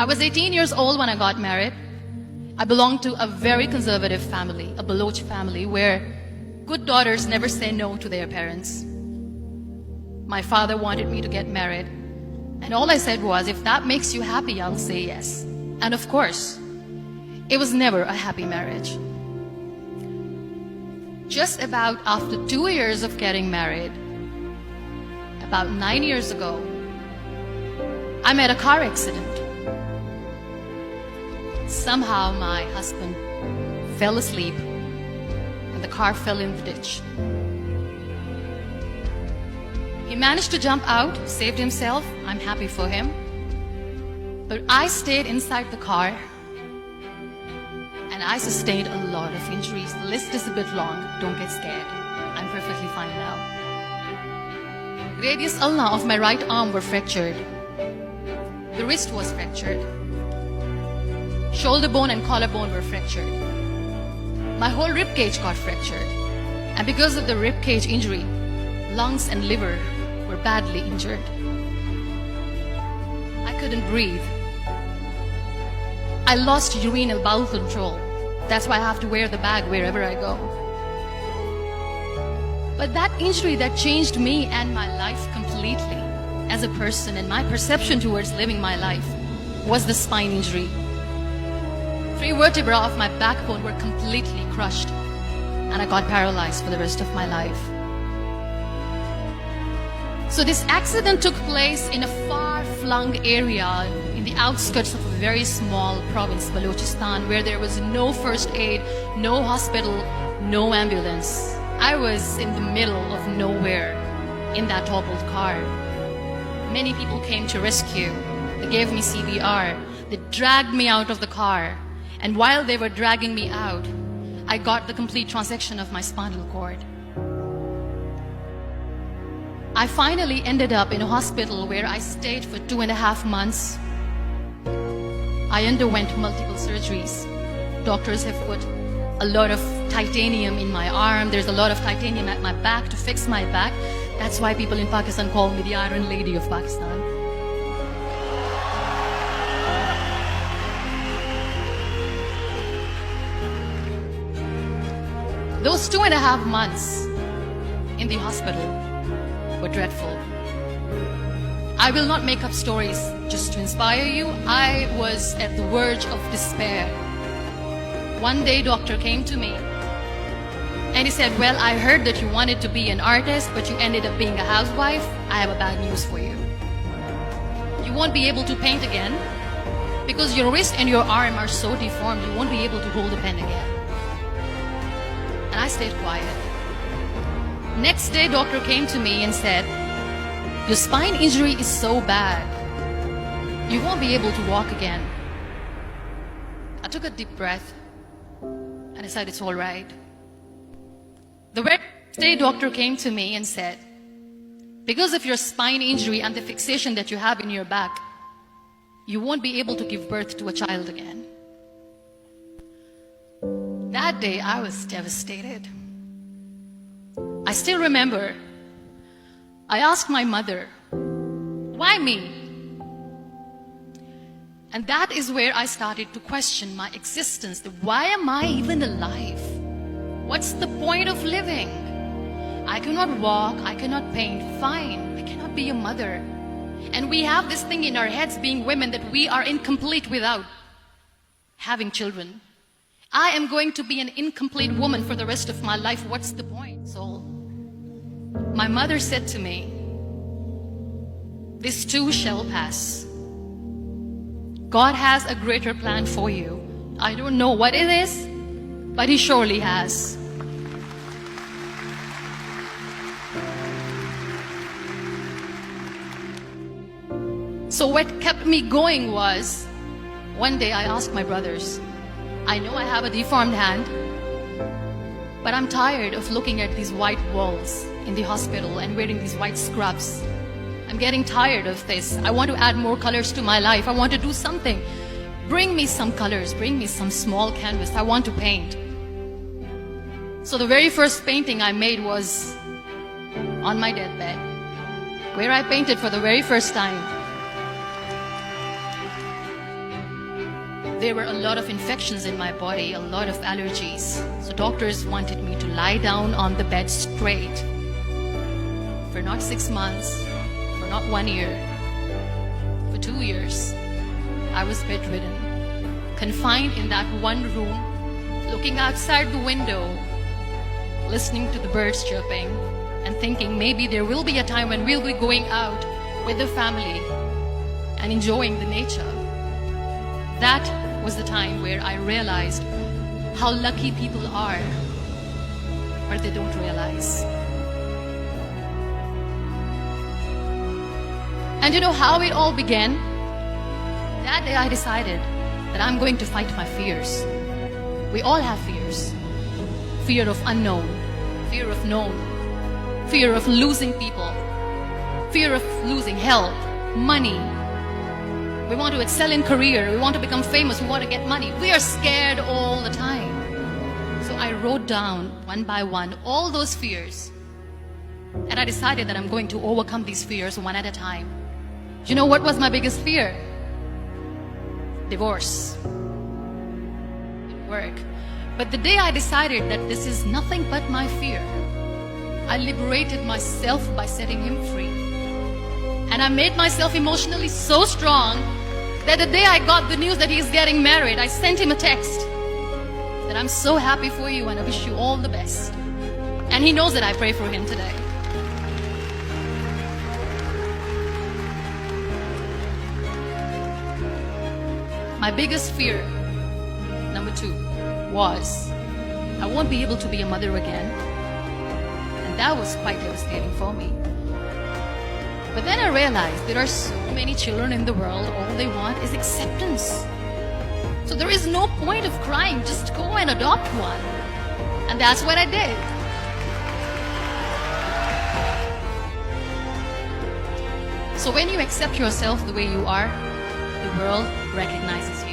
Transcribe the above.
I was 18 years old when I got married. I belonged to a very conservative family, a Baloch family, where good daughters never say no to their parents. My father wanted me to get married, and all I said was, if that makes you happy, I'll say yes. And of course, it was never a happy marriage. Just about after 2 years of getting married, about 9 years ago, I met a car accident. Somehow my husband fell asleep and the car fell in the ditch. He managed to jump out, saved himself. I'm happy for him. But I stayed inside the car and I sustained a lot of injuries. The list is a bit long. Don't get scared. I'm perfectly fine now. Radius ulna of my right arm were fractured. The wrist was fractured. Shoulder bone and collarbone were fractured. My whole rib cage got fractured. And because of the rib cage injury, lungs and liver were badly injured. I couldn't breathe. I lost urinary bowel control. That's why I have to wear the bag wherever I go. But that injury that changed me and my life completely as a person and my perception towards living my life was the spine injury. 3 vertebrae of my backbone were completely crushed and I got paralyzed for the rest of my life. So this accident took place in a far-flung area in the outskirts of a very small province, Balochistan, where there was no first aid, no hospital, no ambulance. I was in the middle of nowhere in that toppled car. Many people came to rescue. They gave me CPR. They dragged me out of the car. And while they were dragging me out, I got the complete transection of my spinal cord. I finally ended up in a hospital where I stayed for 2.5 months. I underwent multiple surgeries. Doctors have put a lot of titanium in my arm. There's a lot of titanium at my back to fix my back. That's why people in Pakistan call me the Iron Lady of Pakistan. Those 2.5 months in the hospital were dreadful. I will not make up stories just to inspire you. I was at the verge of despair. One day, doctor came to me and he said, well, I heard that you wanted to be an artist, but you ended up being a housewife. I have a bad news for you. You won't be able to paint again because your wrist and your arm are so deformed, you won't be able to hold a pen again. And I stayed quiet. Next day, doctor came to me and said, your spine injury is so bad, you won't be able to walk again. I took a deep breath and I said, it's all right. The next day, doctor came to me and said, because of your spine injury and the fixation that you have in your back, you won't be able to give birth to a child again. That day, I was devastated. I still remember, I asked my mother, why me? And that is where I started to question my existence. Why am I even alive? What's the point of living? I cannot walk, I cannot paint, fine. I cannot be a mother. And we have this thing in our heads, being women, that we are incomplete without having children. I am going to be an incomplete woman for the rest of my life. What's the point? So my mother said to me, this too shall pass. God has a greater plan for you. I don't know what it is, but He surely has. So what kept me going was, one day I asked my brothers, I know I have a deformed hand, but I'm tired of looking at these white walls in the hospital and wearing these white scrubs. I'm getting tired of this. I want to add more colors to my life. I want to do something. Bring me some colors. Bring me some small canvas. I want to paint. So the very first painting I made was on my deathbed, where I painted for the very first time. there were a lot of infections in my body, a lot of allergies. So doctors wanted me to lie down on the bed straight for not 6 months, for not 1 year, for 2 years. I was bedridden, confined in that one room, looking outside the window, listening to the birds chirping, and thinking maybe there will be a time when we'll be going out with the family and enjoying the nature. That was the time where I realized how lucky people are, but they don't realize. And you know how it all began? That day I decided that I'm going to fight my fears. We all have fears. Fear of unknown, fear of known, fear of losing people, fear of losing health, money. We want to excel in career, we want to become famous, we want to get money. We are scared all the time. So I wrote down one by one all those fears. And I decided that I'm going to overcome these fears one at a time. You know what was my biggest fear? Divorce. It didn't work. But the day I decided that this is nothing but my fear, I liberated myself by setting him free. And I made myself emotionally so strong that the day I got the news that he's getting married, I sent him a text that I'm so happy for you and I wish you all the best. And he knows that I pray for him today. My biggest fear, number 2, was I won't be able to be a mother again. And that was quite devastating for me. But then I realized there are so many children in the world, all they want is acceptance. So there is no point of crying, just go and adopt one. And that's what I did. So when you accept yourself the way you are, the world recognizes you.